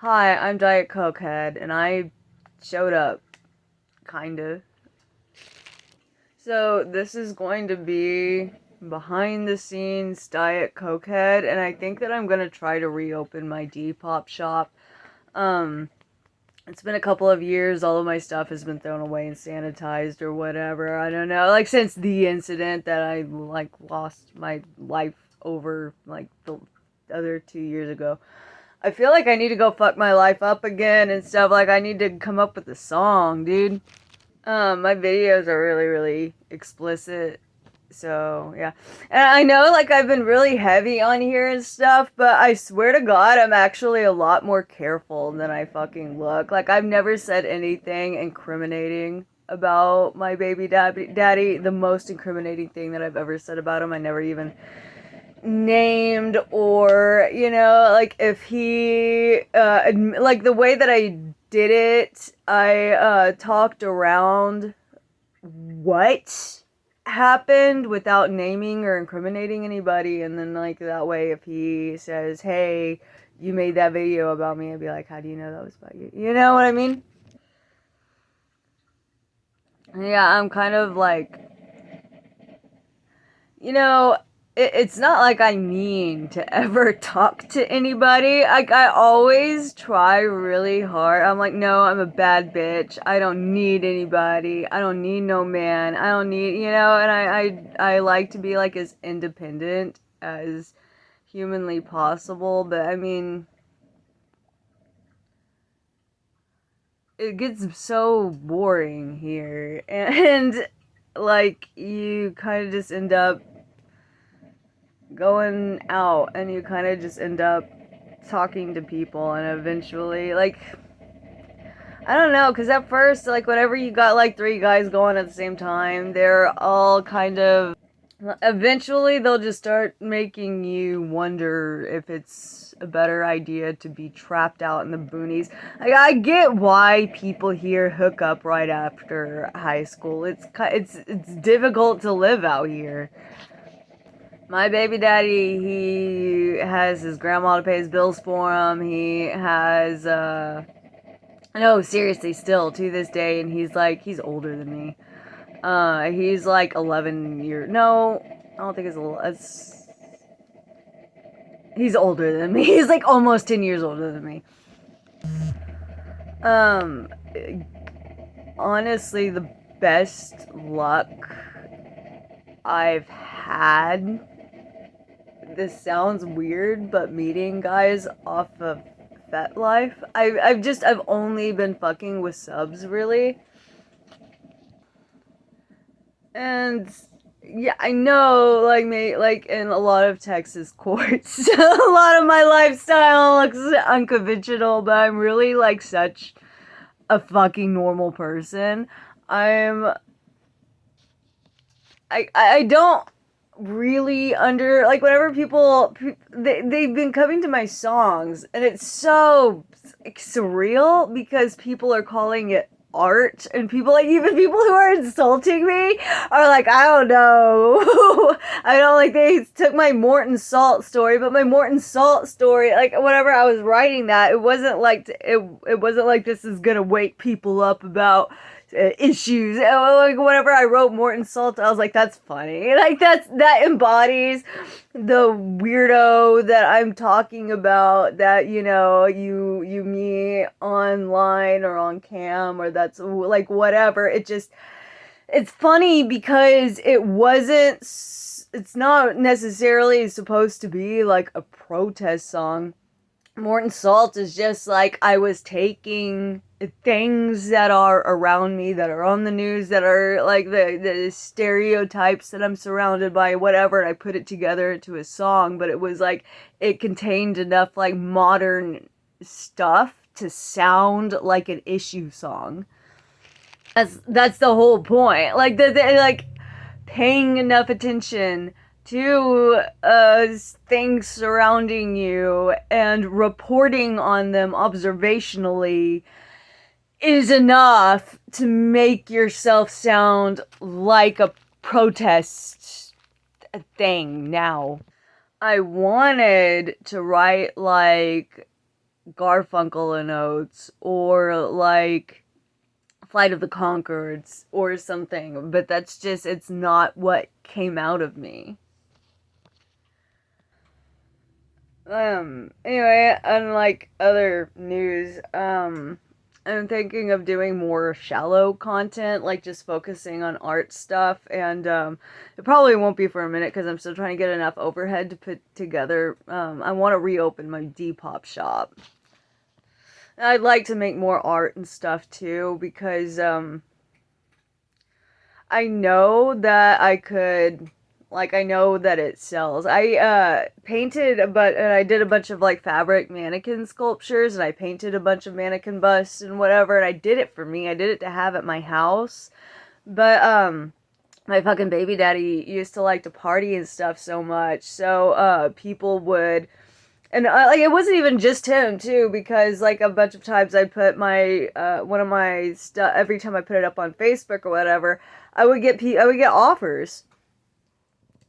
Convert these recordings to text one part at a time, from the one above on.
Hi, I'm Diet Cokehead, and I showed up, kinda. So, this is going to be behind the scenes Diet Cokehead, and I think that I'm gonna try to reopen my Depop shop. Um, it's been a couple of years, all of my stuff has been thrown away and sanitized or whatever, I don't know. Like, since the incident that I, lost my life over, the other 2 years ago. I feel like I need to go fuck my life up again and stuff. Like, I need to come up with a song, dude. My videos are really, really explicit. So, yeah. And I know, like, I've been really heavy on here and stuff, but I swear to God, I'm actually a lot more careful than I fucking look. Like, I've never said anything incriminating about my baby daddy. The most incriminating thing that I've ever said about him, I never even named, or like, if he like, the way that I did it, I talked around what happened without naming or incriminating anybody, and then, like, that way, if he says, hey, you made that video about me, I'd be like, how do you know that was about you? You know what I mean? Yeah, I'm kind of like, you know, it's not like I mean to ever talk to anybody. Like, I always try really hard. I'm like, no, I'm a bad bitch. I don't need anybody. I don't need no man. I don't need, and I like to be, like, as independent as humanly possible. But I mean, it gets so boring here. And like, you kind of just end up going out, and you kind of just end up talking to people, and eventually, like, I don't know, because at first, like, whenever you got like three guys going at the same time, they're all kind of, eventually they'll just start making you wonder if it's a better idea to be trapped out in the boonies. Like, I get why people here hook up right after high school. It's difficult to live out here. My baby daddy, he has his grandma to pay his bills for him. He has, no, seriously, still to this day, and he's older than me. He's like 11 years, no, I don't think he's older than me. He's like almost 10 years older than me. Um, Honestly, the best luck I've had, this sounds weird, but meeting guys off of FetLife. I've only been fucking with subs, really. And yeah, I know, like, like, in a lot of Texas courts, a lot of my lifestyle looks unconventional, but I'm really, like, such a fucking normal person. I'm I don't really like, whenever they've been coming to my songs, and it's so, like, surreal, because people are calling it art, and even people who are insulting me are like, I don't know. I don't, like, they took my Morton Salt story, but my Morton Salt story, like, whenever I was writing that, it wasn't like, this is gonna wake people up about issues. Like, whenever I wrote Morton Salt, I was like, that's funny. Like, that embodies the weirdo that I'm talking about, that, you meet online or on cam, or that's, like, whatever. It's funny because it's not necessarily supposed to be like a protest song. Morton Salt is just like, I was taking things that are around me, that are on the news, that are like the stereotypes that I'm surrounded by, whatever, and I put it together into a song. But it was like, it contained enough, like, modern stuff to sound like an issue song. That's the whole point. Like, like, paying enough attention to things surrounding you and reporting on them observationally is enough to make yourself sound like a protest thing now. I wanted to write, like, Garfunkel and Oates or like Flight of the Conchords or something, but that's just, it's not what came out of me. Anyway, unlike other news, I'm thinking of doing more shallow content, like just focusing on art stuff, and it probably won't be for a minute because I'm still trying to get enough overhead to put together. I want to reopen my Depop shop. I'd like to make more art and stuff too because I know that I could, like, I know that it sells. I painted and I did a bunch of like fabric mannequin sculptures, and I painted a bunch of mannequin busts and whatever, and I did it for me. I did it to have at my house. But my fucking baby daddy used to like to party and stuff so much. So people would, and like it wasn't even just him too, because like a bunch of times I put my one of my stuff, every time I put it up on Facebook or whatever, I would get offers.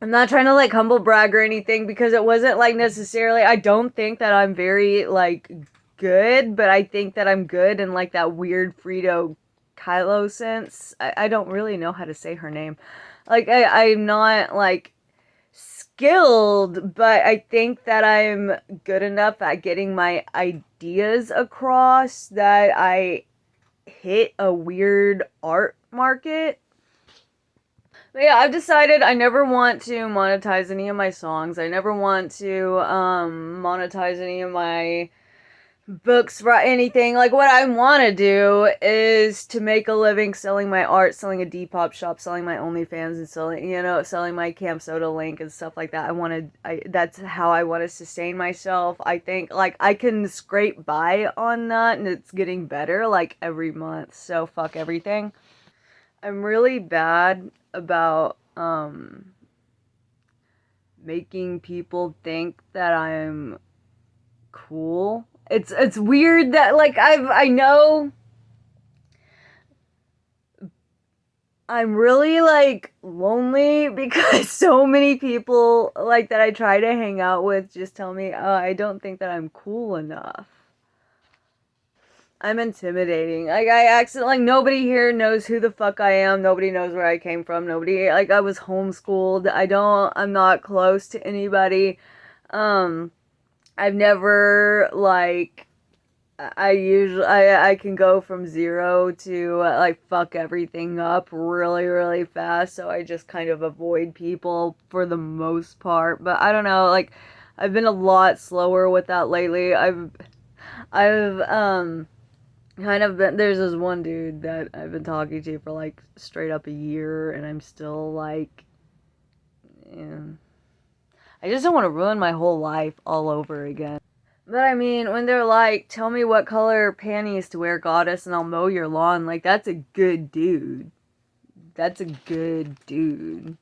I'm not trying to like humble brag or anything, because it wasn't like necessarily, I don't think that I'm very like good, but I think that I'm good in like that weird Frito Kylo sense. I don't really know how to say her name. Like I'm not like skilled, but I think that I'm good enough at getting my ideas across that I hit a weird art market. But yeah, I've decided I never want to monetize any of my songs. I never want to monetize any of my books, write anything. Like what I want to do is to make a living selling my art, selling a Depop shop, selling my OnlyFans, and selling, selling my Camp Soda link and stuff like that. That's how I want to sustain myself. I think like I can scrape by on that, and it's getting better like every month. So fuck everything. I'm really bad about making people think that I'm cool. It's weird that like I know I'm really like lonely because so many people like that I try to hang out with just tell me, "Oh, I don't think that I'm cool enough." I'm intimidating. Like I accidentally, like nobody here knows who the fuck I am. Nobody knows where I came from. Nobody, like I was homeschooled. I'm not close to anybody. Um I've never like I can go from zero to like fuck everything up really really fast, so I just kind of avoid people for the most part. But I don't know, like I've been a lot slower with that lately. I've kind of been, there's this one dude that I've been talking to for like straight up a year, and I'm still like, yeah. I just don't want to ruin my whole life all over again. But I mean, when they're like, tell me what color panties to wear, goddess, and I'll mow your lawn, like, that's a good dude. That's a good dude.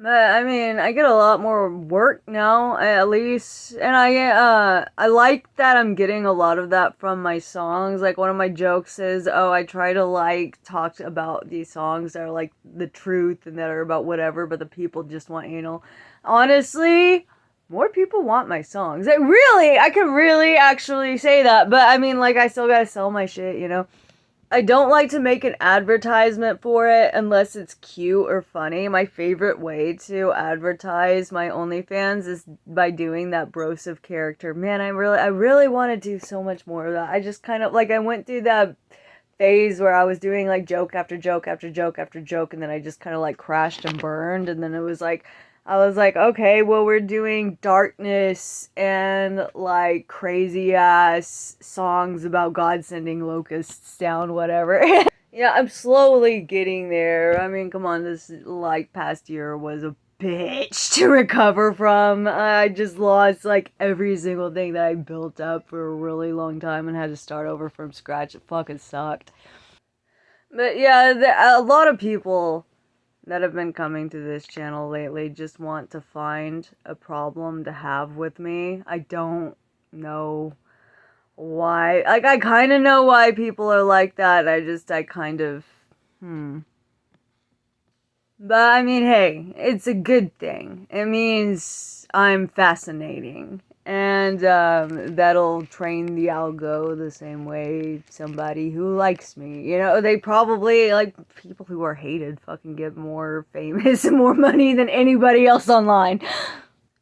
But I mean, I get a lot more work now, at least, and I like that I'm getting a lot of that from my songs. Like one of my jokes is, "Oh, I try to like talk about these songs that are like the truth and that are about whatever, but the people just want anal." Honestly, more people want my songs. I could really actually say that, but I mean, like, I still gotta sell my shit, you know? I don't like to make an advertisement for it unless it's cute or funny. My favorite way to advertise my OnlyFans is by doing that brosive character. Man, I really want to do so much more of that. I just kind of like I went through that phase where I was doing like joke after joke after joke after joke, and then I just kind of like crashed and burned, and then it was like I was like, okay, well, we're doing darkness and like crazy ass songs about God sending locusts down, whatever. Yeah, I'm slowly getting there. I mean, come on, this like past year was a bitch to recover from. I just lost like every single thing that I built up for a really long time and had to start over from scratch. It fucking sucked. But yeah, a lot of people that have been coming to this channel lately just want to find a problem to have with me. I don't know why. Like, I kind of know why people are like that. I kind of, But I mean, hey, it's a good thing. It means I'm fascinating. And that'll train the algo the same way somebody who likes me. You know, they probably, like, people who are hated fucking get more famous and more money than anybody else online.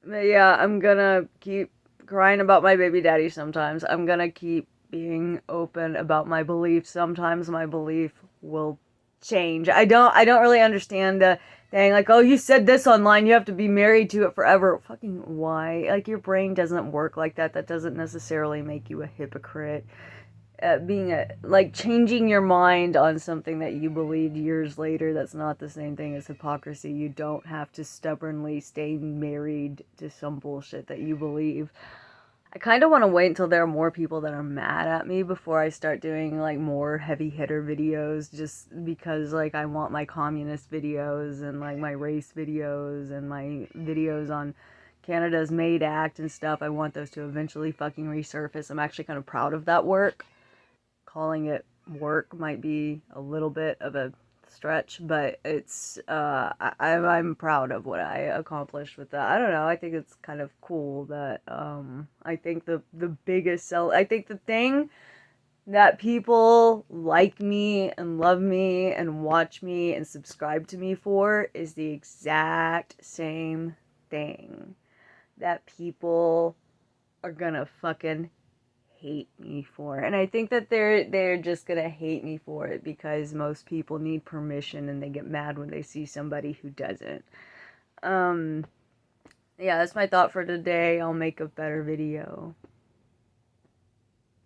But yeah, I'm gonna keep crying about my baby daddy sometimes. I'm gonna keep being open about my beliefs. Sometimes my belief will change. I don't really understand the thing like, oh, you said this online, you have to be married to it forever. Fucking why? Like, your brain doesn't work like that. That doesn't necessarily make you a hypocrite. Being a, like, changing your mind on something that you believed years later, that's not the same thing as hypocrisy. You don't have to stubbornly stay married to some bullshit that you believe. I kind of want to wait until there are more people that are mad at me before I start doing, like, more heavy hitter videos, just because, like, I want my communist videos and, like, my race videos and my videos on Canada's MAID Act and stuff. I want those to eventually fucking resurface. I'm actually kind of proud of that work. Calling it work might be a little bit of a stretch, but it's I'm proud of what I accomplished with that. I don't know. I think it's kind of cool that I think the biggest sell. I think the thing that people like me and love me and watch me and subscribe to me for is the exact same thing that people are gonna fucking hate me for. And I think that they're just gonna hate me for it because most people need permission and they get mad when they see somebody who doesn't. Um yeah, that's my thought for today. I'll make a better video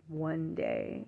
one day.